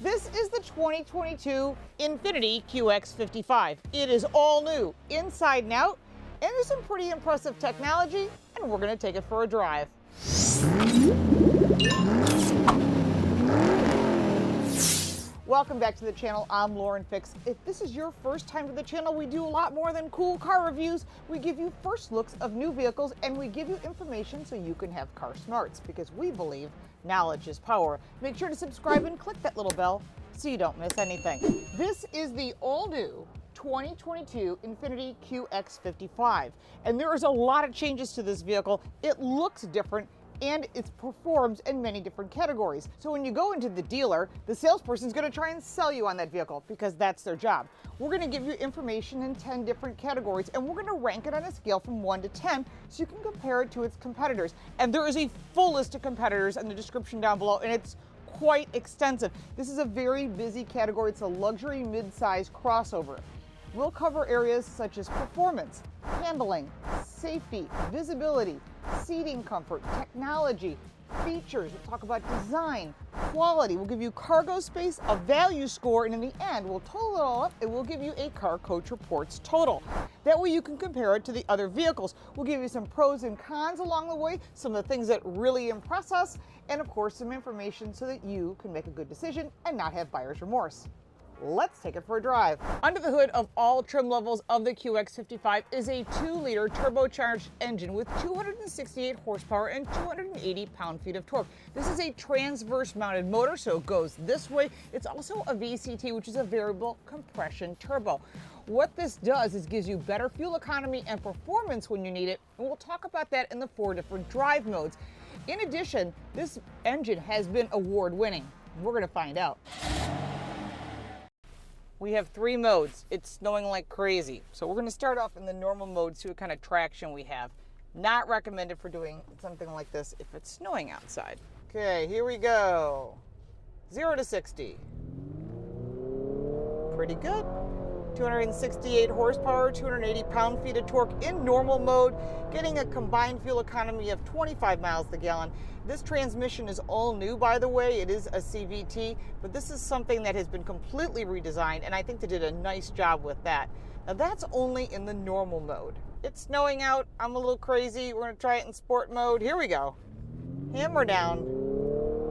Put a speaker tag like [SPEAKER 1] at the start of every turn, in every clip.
[SPEAKER 1] This is the 2022 Infiniti QX55. It is all new, inside and out, and there's some pretty impressive technology, and we're going to take it for a drive. Welcome back to the channel. I'm Lauren Fix. If this is your first time to the channel, we do a lot more than cool car reviews. We give you first looks of new vehicles, and we give you information so you can have car smarts, because we believe knowledge is power. Make sure to subscribe and click that little bell so you don't miss anything. This is the all-new 2022 Infiniti QX55, and there is a lot of changes to this vehicle. It looks different, and it performs in many different categories. So when you go into the dealer, the salesperson is going to try and sell you on that vehicle because that's their job. We're going to give you information in 10 different categories, and we're going to rank it on a scale from 1 to 10 so you can compare it to its competitors. And there is a full list of competitors in the description down below, and it's quite extensive. This is a very busy category. It's a luxury mid-size crossover. We'll cover areas such as performance, handling, safety, visibility, seating comfort, technology, features. We'll talk about design, quality. We'll give you cargo space, a value score, and in the end, we'll total it all up and we'll give you a Car Coach Reports total. That way you can compare it to the other vehicles. We'll give you some pros and cons along the way, some of the things that really impress us, and of course, some information so that you can make a good decision and not have buyer's remorse. Let's take it for a drive. Under the hood of all trim levels of the QX55 is a 2-liter turbocharged engine with 268 horsepower and 280 pound-feet of torque. This is a transverse mounted motor, so it goes this way. It's also a VCT, which is a variable compression turbo. What this does is gives you better fuel economy and performance when you need it, and we'll talk about that in the 4 different drive modes. In addition, this engine has been award-winning. We're going to find out. We have 3 modes. It's snowing like crazy. So we're going to start off in the normal mode, see what kind of traction we have. Not recommended for doing something like this if it's snowing outside. Okay, here we go. 0 to 60. Pretty good. 268 horsepower, 280 pound-feet of torque in normal mode, getting a combined fuel economy of 25 miles per gallon. This transmission is all new, by the way. It is a CVT, but this is something that has been completely redesigned, and I think they did a nice job with that. Now, that's only in the normal mode. It's snowing out. I'm a little crazy. We're going to try it in sport mode. Here we go. Hammer down.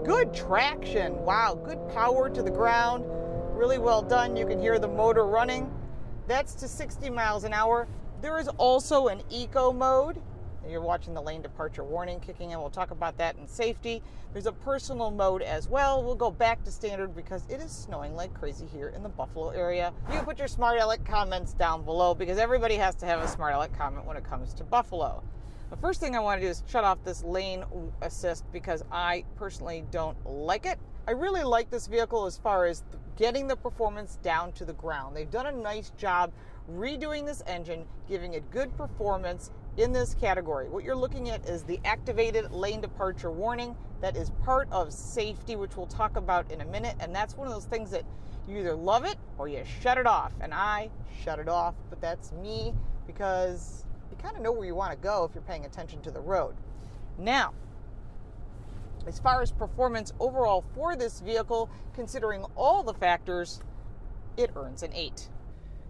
[SPEAKER 1] Good traction. Wow, good power to the ground. Really well done. You can hear the motor running. That's to 60 miles an hour. There is also an eco mode. You're watching the lane departure warning kicking in. We'll talk about that in safety. There's a personal mode as well. We'll go back to standard because it is snowing like crazy here in the Buffalo area. You can put your smart aleck comments down below because everybody has to have a smart aleck comment when it comes to Buffalo. The first thing I want to do is shut off this lane assist because I personally don't like it. I really like this vehicle as far as getting the performance down to the ground. They've done a nice job redoing this engine, giving it good performance in this category. What you're looking at is the activated lane departure warning. That is part of safety, which we'll talk about in a minute. And that's one of those things that you either love it or you shut it off. And I shut it off, but that's me because you kind of know where you want to go if you're paying attention to the road. Now, as far as performance overall for this vehicle, considering all the factors, it earns an 8.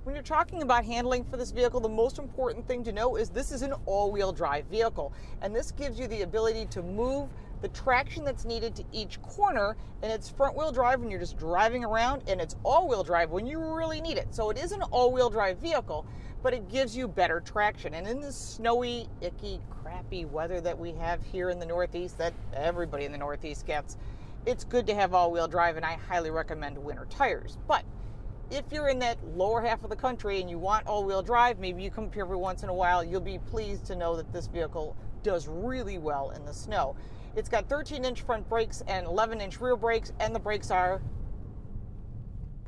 [SPEAKER 1] When you're talking about handling for this vehicle, the most important thing to know is this is an all-wheel drive vehicle, and this gives you the ability to move the traction that's needed to each corner, and it's front-wheel drive when you're just driving around, and it's all-wheel drive when you really need it. So it is an all-wheel drive vehicle, but it gives you better traction. And in this snowy, icky, crappy weather that we have here in the Northeast, that everybody in the Northeast gets, it's good to have all-wheel drive, and I highly recommend winter tires. But if you're in that lower half of the country and you want all-wheel drive, maybe you come up here every once in a while, you'll be pleased to know that this vehicle does really well in the snow. It's got 13-inch front brakes and 11-inch rear brakes, and the brakes are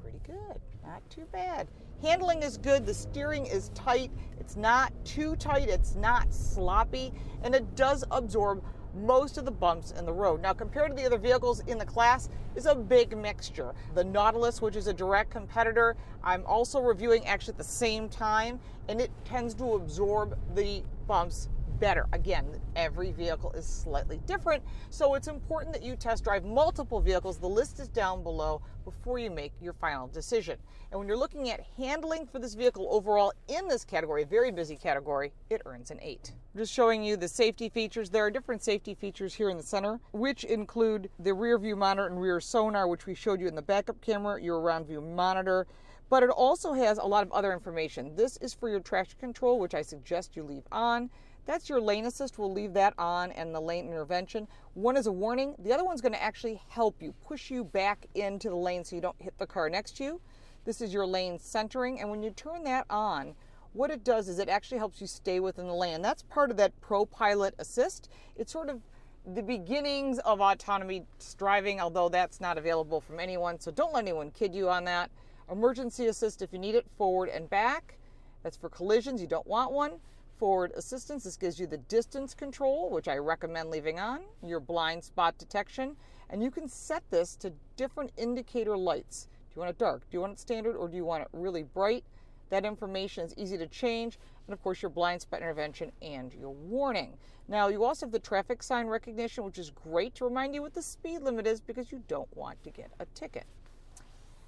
[SPEAKER 1] pretty good, not too bad. Handling is good, the steering is tight, it's not too tight, it's not sloppy, and it does absorb most of the bumps in the road. Now, compared to the other vehicles in the class, is a big mixture. The Nautilus, which is a direct competitor, I'm also reviewing actually at the same time, and it tends to absorb the bumps better. Again, every vehicle is slightly different, so it's important that you test drive multiple vehicles. The list is down below before you make your final decision. And when you're looking at handling for this vehicle overall in this category, a very busy category, it earns an 8. I'm just showing you the safety features. There are different safety features here in the center, which include the rear view monitor and rear sonar, which we showed you in the backup camera, your around view monitor, but it also has a lot of other information. This is for your traction control, which I suggest you leave on. That's your lane assist. We'll leave that on, and the lane intervention. One is a warning. The other one's going to actually help you, push you back into the lane so you don't hit the car next to you. This is your lane centering, and when you turn that on, what it does is it actually helps you stay within the lane. And that's part of that Pro Pilot Assist. It's sort of the beginnings of autonomous driving, although that's not available from anyone, so don't let anyone kid you on that. Emergency assist if you need it, forward and back. That's for collisions. You don't want one. Forward assistance, this gives you the distance control, which I recommend leaving on, your blind spot detection, and you can set this to different indicator lights. Do you want it dark? Do you want it standard? Or do you want it really bright? That information is easy to change, and of course your blind spot intervention and your warning. Now you also have the traffic sign recognition, which is great to remind you what the speed limit is because you don't want to get a ticket.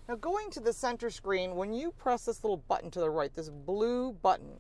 [SPEAKER 1] Now going to the center screen, when you press this little button to the right, this blue button,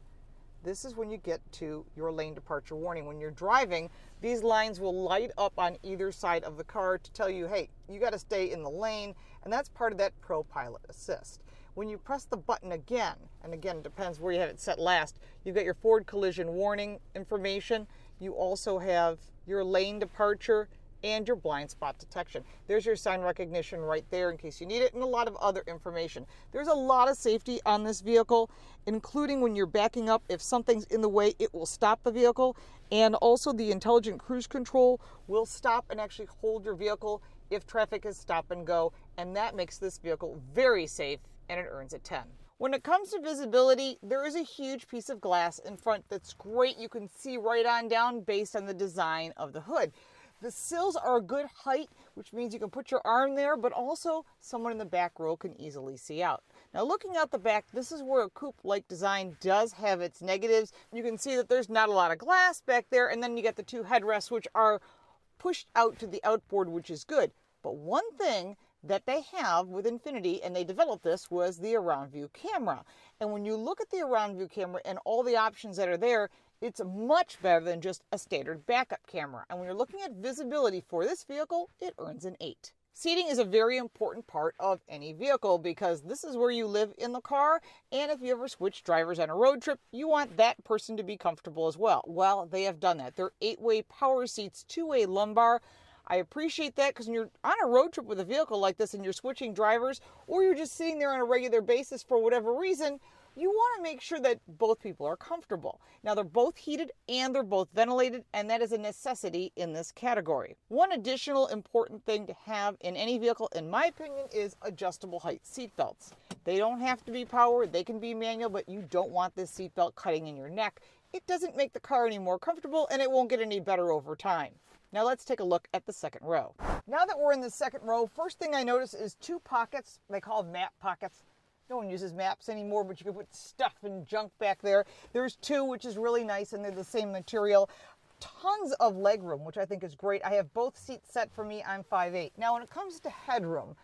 [SPEAKER 1] this is when you get to your lane departure warning. When you're driving, these lines will light up on either side of the car to tell you, hey, you got to stay in the lane, and that's part of that Pro Pilot Assist. When you press the button again, and again, it depends where you have it set last, you've got your forward collision warning information. You also have your lane departure and your blind spot detection. There's your sign recognition right there in case you need it, and a lot of other information. There's a lot of safety on this vehicle, including when you're backing up. If something's in the way, it will stop the vehicle, and also the intelligent cruise control will stop and actually hold your vehicle if traffic is stop and go, and that makes this vehicle very safe, and it earns a 10. When it comes to visibility, there is a huge piece of glass in front that's great. You can see right on down based on the design of the hood. The sills are a good height, which means you can put your arm there, but also someone in the back row can easily see out. Now looking out the back, this is where a coupe-like design does have its negatives. You can see that there's not a lot of glass back there, and then you get the two headrests, which are pushed out to the outboard, which is good. But one thing that they have with Infiniti, and they developed this, was the around view camera. And when you look at the around view camera and all the options that are there, it's much better than just a standard backup camera. And when you're looking at visibility for this vehicle, it earns an 8. Seating is a very important part of any vehicle because this is where you live in the car, and if you ever switch drivers on a road trip, you want that person to be comfortable as well. Well, they have done that. They're 8-way power seats, 2-way lumbar. I appreciate that because when you're on a road trip with a vehicle like this and you're switching drivers, or you're just sitting there on a regular basis for whatever reason, you want to make sure that both people are comfortable. Now, they're both heated and they're both ventilated, and that is a necessity in this category. One additional important thing to have in any vehicle, in my opinion, is adjustable height seat belts. They don't have to be powered, they can be manual, but you don't want this seat belt cutting in your neck. It doesn't make the car any more comfortable, and it won't get any better over time. Now let's take a look at the second row. Now that we're in the second row, first thing I notice is two pockets. They call them map pockets. No one uses maps anymore, but you can put stuff and junk back there. There's two, which is really nice, and they're the same material. Tons of leg room, which I think is great. I have both seats set for me. I'm 5'8". Now, when it comes to headroom,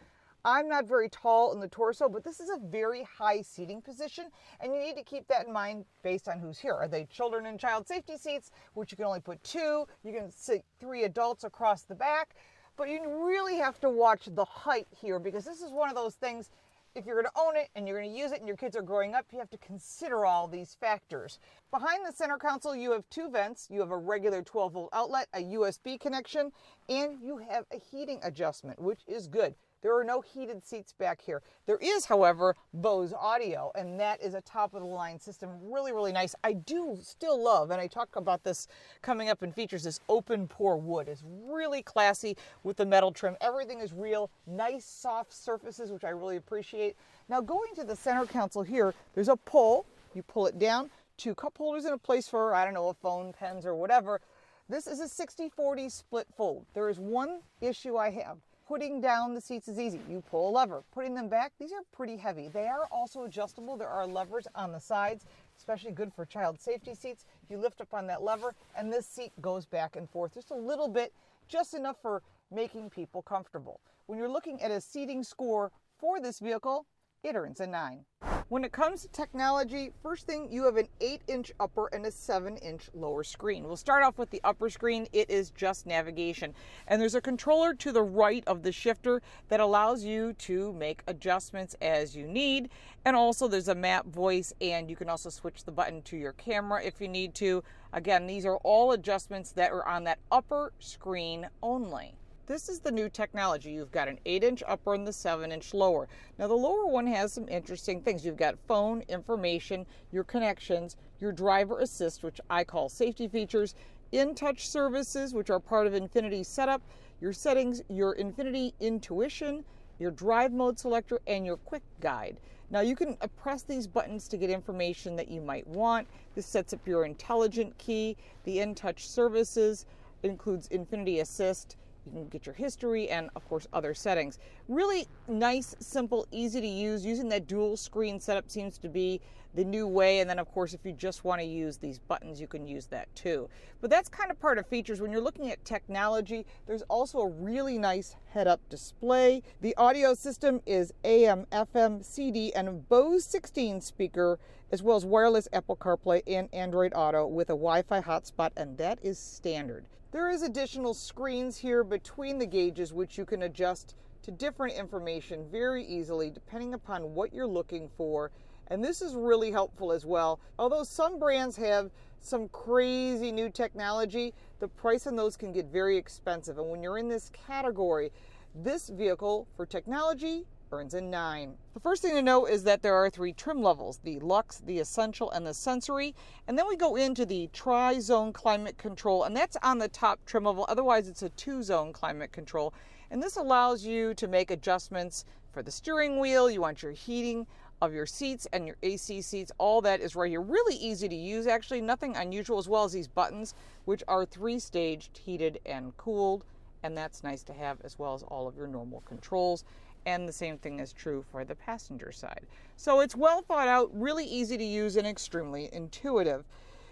[SPEAKER 1] I'm not very tall in the torso, but this is a very high seating position, and you need to keep that in mind based on who's here. Are they children and child safety seats, which you can only put 2? You can sit 3 adults across the back, but you really have to watch the height here because this is one of those things. If you're going to own it and you're going to use it and your kids are growing up, you have to consider all these factors. Behind the center console, you have 2 vents. You have a regular 12-volt outlet, a USB connection, and you have a heating adjustment, which is good. There are no heated seats back here. There is, however, Bose audio, and that is a top-of-the-line system. Really, really nice. I do still love, and I talk about this coming up in features, this open pore wood is really classy with the metal trim. Everything is real, nice, soft surfaces, which I really appreciate. Now, going to the center console here, there's a pull. You pull it down, 2 cup holders in a place for, I don't know, a phone, pens, or whatever. This is a 60-40 split fold. There is one issue I have. Putting down the seats is easy. You pull a lever. Putting them back, these are pretty heavy. They are also adjustable. There are levers on the sides especially good for child safety seats. You lift up on that lever and this seat goes back and forth just a little bit, just enough for making people comfortable. When you're looking at a seating score for this vehicle, it earns a 9. When it comes to technology, first thing, you have an 8-inch upper and a 7-inch lower screen. We'll start off with the upper screen. It is just navigation. And there's a controller to the right of the shifter that allows you to make adjustments as you need. And also there's a map, voice, and you can also switch the button to your camera if you need to. Again, these are all adjustments that are on that upper screen only. This is the new technology. You've got an 8-inch upper and the 7-inch lower. Now the lower one has some interesting things. You've got phone information, your connections, your driver assist, which I call safety features, in-touch services, which are part of Infiniti setup, your settings, your Infiniti intuition, your drive mode selector, and your quick guide. Now you can press these buttons to get information that you might want. This sets up your intelligent key. The in-touch services includes Infiniti Assist. You can get your history and, of course, other settings. Really nice, simple, easy to use. Using that dual screen setup seems to be the new way. And then, of course, if you just want to use these buttons, you can use that too. But that's kind of part of features. When you're looking at technology, there's also a really nice head-up display. The audio system is AM, FM, CD, and a Bose 16 speaker, as well as wireless Apple CarPlay and Android Auto with a Wi-Fi hotspot, and that is standard. There is additional screens here between the gauges which you can adjust to different information very easily depending upon what you're looking for. And this is really helpful as well. Although some brands have some crazy new technology, the price on those can get very expensive. And when you're in this category, this vehicle for technology earns a 9. The first thing to know is that there are 3 trim levels: the Luxe, the Essential, and the Sensory. And then we go into the Tri-Zone Climate Control, and that's on the top trim level. Otherwise, it's a 2-zone climate control. And this allows you to make adjustments for the steering wheel. You want your heating of your seats and your AC seats. All that is right here. Really easy to use, actually. Nothing unusual, as well as these buttons, which are 3-staged, heated and cooled. And that's nice to have, as well as all of your normal controls. And the same thing is true for the passenger side. So it's well thought out, really easy to use, and extremely intuitive.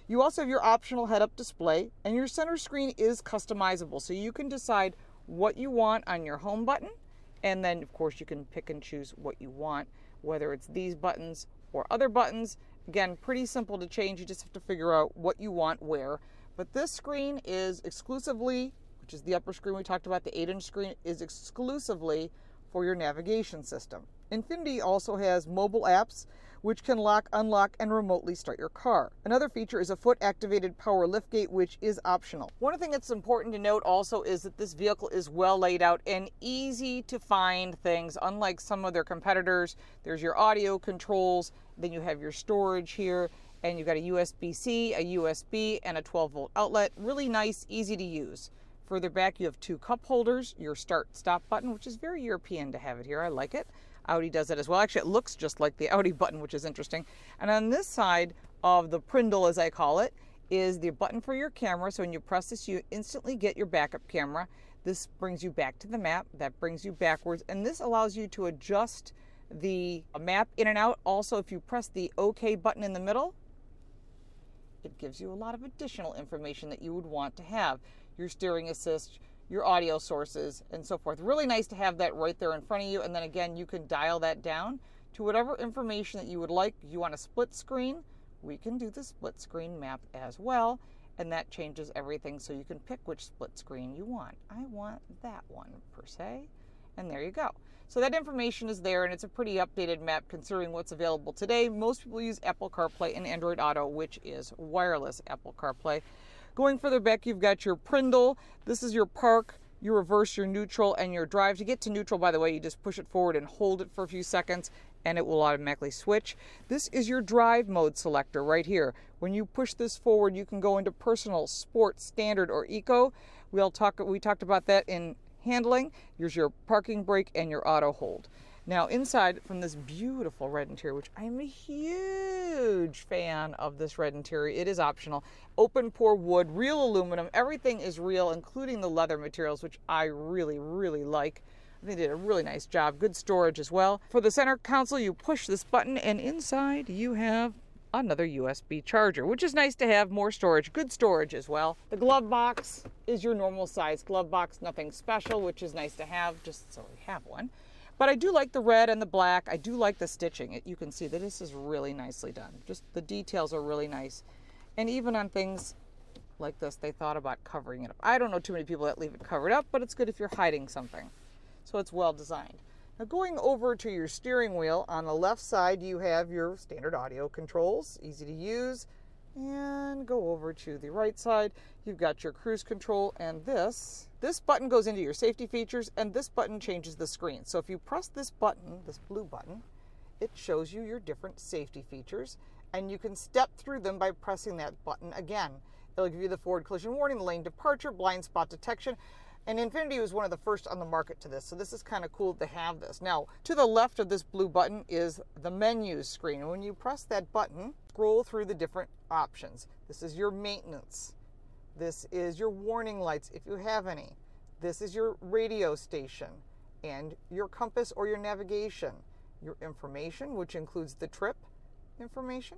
[SPEAKER 1] You also have your optional head-up display, and your center screen is customizable. So you can decide what you want on your home button, and then of course you can pick and choose what you want, whether it's these buttons or other buttons. Again, pretty simple to change. You just have to figure out what you want where. But this screen is exclusively, which is the upper screen we talked about, the 8-inch screen, is exclusively for your navigation system. Infiniti also has mobile apps which can lock, unlock, and remotely start your car. Another feature is a foot-activated power liftgate, which is optional. One thing that's important to note also is that this vehicle is well laid out and easy to find things. Unlike some of their competitors, there's your audio controls, then you have your storage here, and you've got a USB-C, a USB, and a 12-volt outlet. Really nice, easy to use. Further back, you have 2 cup holders, your start-stop button, which is very European to have it here. I like it. Audi does it as well. Actually, it looks just like the Audi button, which is interesting. And on this side of the prindle, as I call it, is the button for your camera. So when you press this, you instantly get your backup camera. This brings you back to the map. That brings you backwards. And this allows you to adjust the map in and out. Also, if you press the OK button in the middle, it gives you a lot of additional information that you would want to have. Your steering assist, your audio sources, and so forth. Really nice to have that right there in front of you. And then again, you can dial that down to whatever information that you would like. If you want a split screen, we can do the split screen map as well. And that changes everything, so you can pick which split screen you want. I want that one per se. And there you go. So that information is there, and it's a pretty updated map considering what's available today. Most people use Apple CarPlay and Android Auto, which is wireless Apple CarPlay. Going further back, you've got your prindle. This is your park, your reverse, your neutral, and your drive. To get to neutral, by the way, you just push it forward and hold it for a few seconds, and it will automatically switch. This is your drive mode selector right here. When you push this forward, you can go into personal, sport, standard, or eco. We talked about that in handling. Here's your parking brake and your auto hold. Now inside, from this beautiful red interior, which I'm a huge fan of this red interior, it is optional. Open pore wood, real aluminum, everything is real, including the leather materials, which I really, really like. They did a really nice job. Good storage as well. For the center console, you push this button, and inside you have another USB charger, which is nice to have more storage, good storage as well. The glove box is your normal size glove box, nothing special, which is nice to have, just so we have one. But I do like the red and the black. I do like the stitching. You can see that this is really nicely done. Just the details are really nice. And even on things like this, they thought about covering it up. I don't know too many people that leave it covered up, but it's good if you're hiding something. So it's well designed. Now going over to your steering wheel, on the left side you have your standard audio controls, easy to use. And go over to the right side, you've got your cruise control, and this button goes into your safety features, and this button changes the screen. So if you press this button, this blue button, it shows you your different safety features, and you can step through them by pressing that button again. It'll give you the forward collision warning, lane departure, blind spot detection, and Infiniti was one of the first on the market to this, so this is kind of cool to have this. Now, to the left of this blue button is the menus screen, and when you press that button, scroll through the different options. This is your maintenance. This is your warning lights, if you have any. This is your radio station, and your compass or your navigation. Your information, which includes the trip information,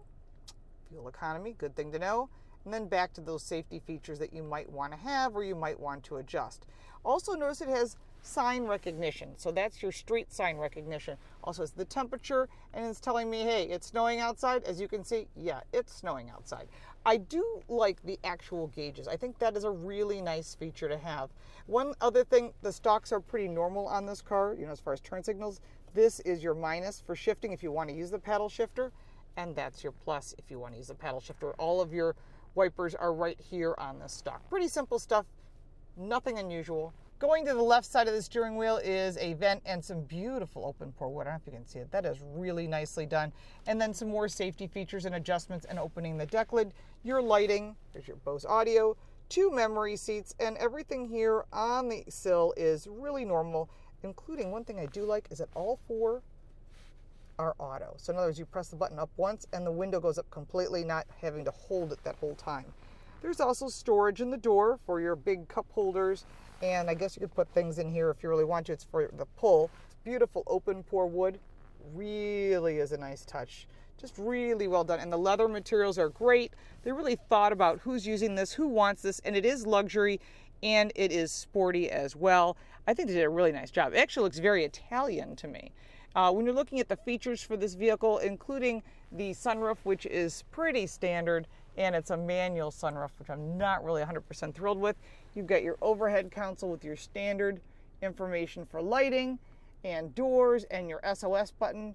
[SPEAKER 1] fuel economy, good thing to know, and then back to those safety features that you might want to have or you might want to adjust. Also notice it has sign recognition, so that's your street sign recognition. Also it's the temperature, and it's telling me, hey, it's snowing outside. As you can see, yeah, it's snowing outside. I do like the actual gauges. I think that is a really nice feature to have. One other thing, the stalks are pretty normal on this car, as far as turn signals. This is your minus for shifting if you want to use the paddle shifter, and that's your plus if you want to use the paddle shifter. All of your wipers are right here on this stock. Pretty simple stuff, nothing unusual. Going to the left side of the steering wheel is a vent and some beautiful open pore wood. I don't know if you can see it. That is really nicely done. And then some more safety features and adjustments and opening the deck lid. Your lighting, there's your Bose audio, 2 memory seats, and everything here on the sill is really normal, including one thing I do like is that all 4 are auto. So in other words, you press the button up once and the window goes up completely, not having to hold it that whole time. There's also storage in the door for your big cup holders, and I guess you could put things in here if you really want to. It's for the pull. It's beautiful open pore wood. Really is a nice touch. Just really well done. And the leather materials are great. They really thought about who's using this, who wants this, and it is luxury and it is sporty as well. I think they did a really nice job. It actually looks very Italian to me. When you're looking at the features for this vehicle, including the sunroof, which is pretty standard, and it's a manual sunroof, which I'm not really 100% thrilled with. You've got your overhead console with your standard information for lighting and doors, and your SOS button.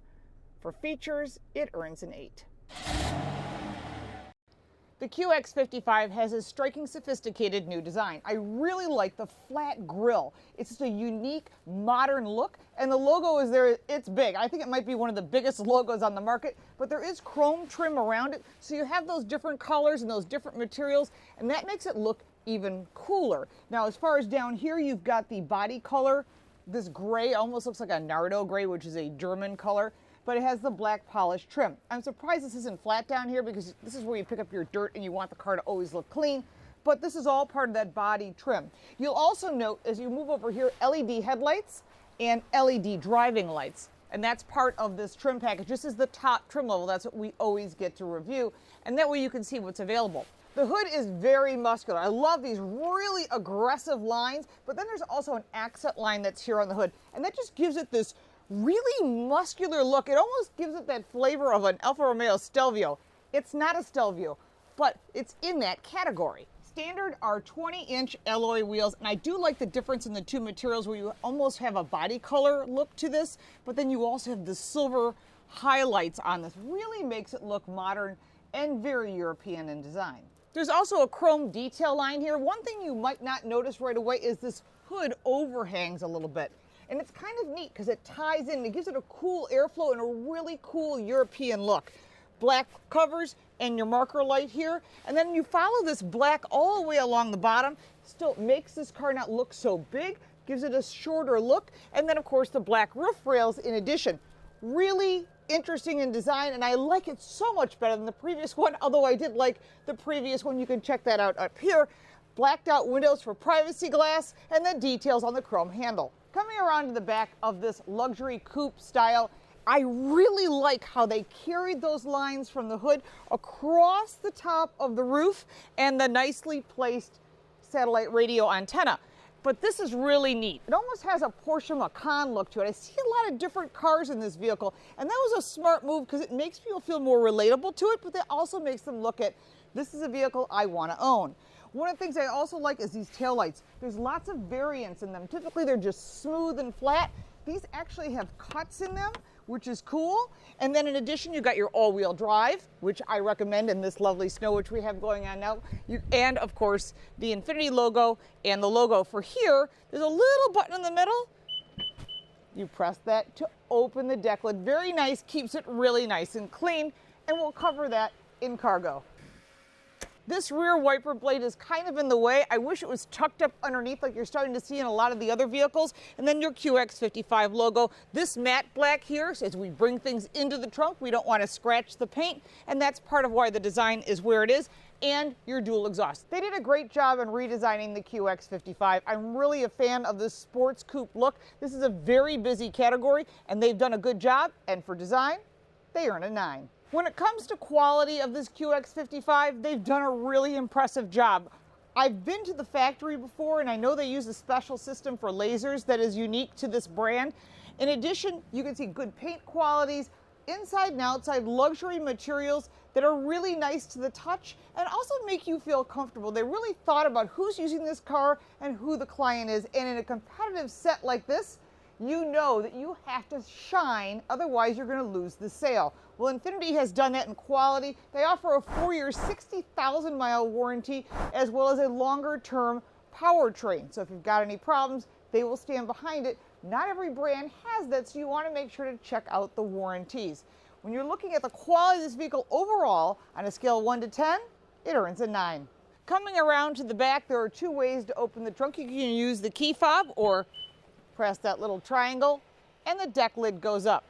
[SPEAKER 1] For features, it earns an 8. The QX55 has a striking, sophisticated new design. I really like the flat grille. It's just a unique, modern look, and the logo is there. It's big. I think it might be one of the biggest logos on the market, but there is chrome trim around it, so you have those different colors and those different materials, and that makes it look even cooler. Now, as far as down here, you've got the body color. This gray almost looks like a Nardo gray, which is a German color, but it has the black polished trim. I'm surprised this isn't flat down here because this is where you pick up your dirt and you want the car to always look clean, but this is all part of that body trim. You'll also note as you move over here, LED headlights and LED driving lights, and that's part of this trim package. This is the top trim level. That's what we always get to review, and that way you can see what's available. The hood is very muscular. I love these really aggressive lines, but then there's also an accent line that's here on the hood, and that just gives it this really muscular look. It almost gives it that flavor of an Alfa Romeo Stelvio. It's not a Stelvio, but it's in that category. Standard are 20-inch alloy wheels, and I do like the difference in the two materials where you almost have a body color look to this, but then you also have the silver highlights on this. Really makes it look modern and very European in design. There's also a chrome detail line here. One thing you might not notice right away is this hood overhangs a little bit. And it's kind of neat because it ties in, it gives it a cool airflow and a really cool European look. Black covers and your marker light here. And then you follow this black all the way along the bottom. Still makes this car not look so big, gives it a shorter look. And then of course the black roof rails in addition. Really interesting in design, and I like it so much better than the previous one, although I did like the previous one. You can check that out up here. Blacked out windows for privacy glass, and then details on the chrome handle. Coming around to the back of this luxury coupe style, I really like how they carried those lines from the hood across the top of the roof and the nicely placed satellite radio antenna. But this is really neat. It almost has a Porsche Macan look to it. I see a lot of different cars in this vehicle, and that was a smart move because it makes people feel more relatable to it, but that also makes them look at, this is a vehicle I want to own. One of the things I also like is these taillights. There's lots of variants in them. Typically they're just smooth and flat. These actually have cuts in them, which is cool. And then in addition, you got your all-wheel drive, which I recommend in this lovely snow, which we have going on now. And of course, the Infiniti logo and the logo for here. There's a little button in the middle. You press that to open the deck lid. Very nice, keeps it really nice and clean. And we'll cover that in cargo. This rear wiper blade is kind of in the way. I wish it was tucked up underneath like you're starting to see in a lot of the other vehicles. And then your QX55 logo. This matte black here, so as we bring things into the trunk, we don't want to scratch the paint. And that's part of why the design is where it is. And your dual exhaust. They did a great job in redesigning the QX55. I'm really a fan of this sports coupe look. This is a very busy category, and they've done a good job. And for design, they earn a 9. When it comes to quality of this QX55, they've done a really impressive job. I've been to the factory before, and I know they use a special system for lasers that is unique to this brand. In addition, you can see good paint qualities, inside and outside luxury materials that are really nice to the touch and also make you feel comfortable. They really thought about who's using this car and who the client is. And in a competitive set like this, you know that you have to shine, otherwise you're going to lose the sale. Well, Infiniti has done that in quality. They offer a 4-year, 60,000-mile warranty, as well as a longer-term powertrain. So if you've got any problems, they will stand behind it. Not every brand has that, so you want to make sure to check out the warranties. When you're looking at the quality of this vehicle overall, on a scale of 1 to 10, it earns a 9. Coming around to the back, there are 2 ways to open the trunk. You can use the key fob or press that little triangle, and the deck lid goes up.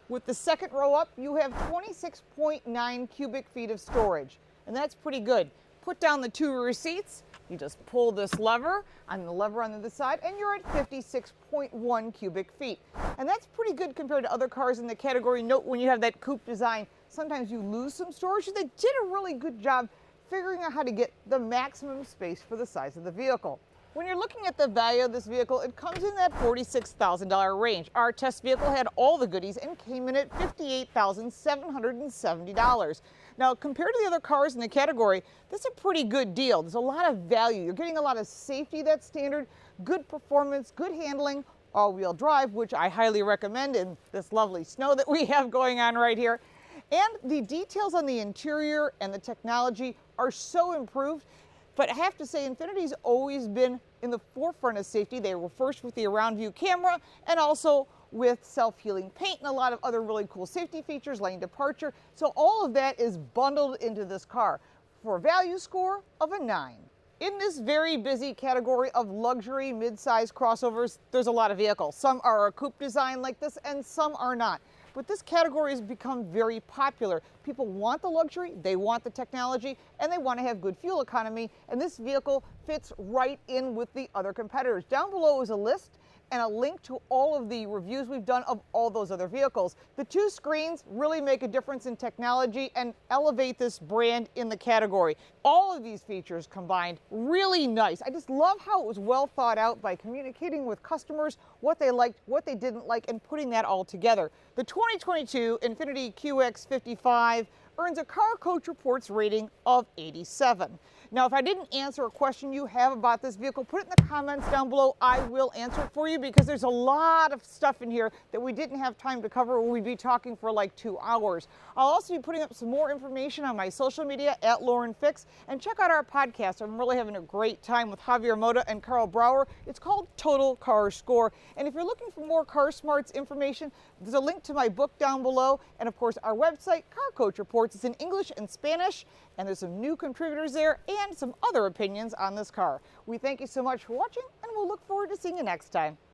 [SPEAKER 1] With the second row up, you have 26.9 cubic feet of storage, and that's pretty good. Put down the 2 rear seats, you just pull this lever on the other side, and you're at 56.1 cubic feet. And that's pretty good compared to other cars in the category. Note when you have that coupe design, sometimes you lose some storage. They did a really good job figuring out how to get the maximum space for the size of the vehicle. When you're looking at the value of this vehicle, it comes in that $46,000 range. Our test vehicle had all the goodies and came in at $58,770. Now, compared to the other cars in the category, that's a pretty good deal. There's a lot of value. You're getting a lot of safety that's standard, good performance, good handling, all-wheel drive, which I highly recommend in this lovely snow that we have going on right here. And the details on the interior and the technology are so improved. But I have to say, Infiniti's always been in the forefront of safety. They were first with the around view camera and also with self-healing paint and a lot of other really cool safety features, lane departure. So all of that is bundled into this car for a value score of a 9. In this very busy category of luxury mid-size crossovers, there's a lot of vehicles. Some are a coupe design like this and some are not. But this category has become very popular. People want the luxury, they want the technology, and they want to have good fuel economy. And this vehicle fits right in with the other competitors. Down below is a list and a link to all of the reviews we've done of all those other vehicles. The 2 screens really make a difference in technology and elevate this brand in the category. All of these features combined, really nice. I just love how it was well thought out by communicating with customers what they liked, what they didn't like, and putting that all together. The 2022 Infiniti QX55 earns a Car Coach Reports rating of 87. Now, if I didn't answer a question you have about this vehicle, put it in the comments down below. I will answer it for you because there's a lot of stuff in here that we didn't have time to cover. We'd be talking for like 2 hours. I'll also be putting up some more information on my social media at Lauren Fix, and check out our podcast. I'm really having a great time with Javier Mota and Carl Brower. It's called Total Car Score. And if you're looking for more Car Smarts information, there's a link to my book down below, and of course our website, Car Coach Reports. It's in English and Spanish, and there's some new contributors there and some other opinions on this car. We thank you so much for watching, and we'll look forward to seeing you next time.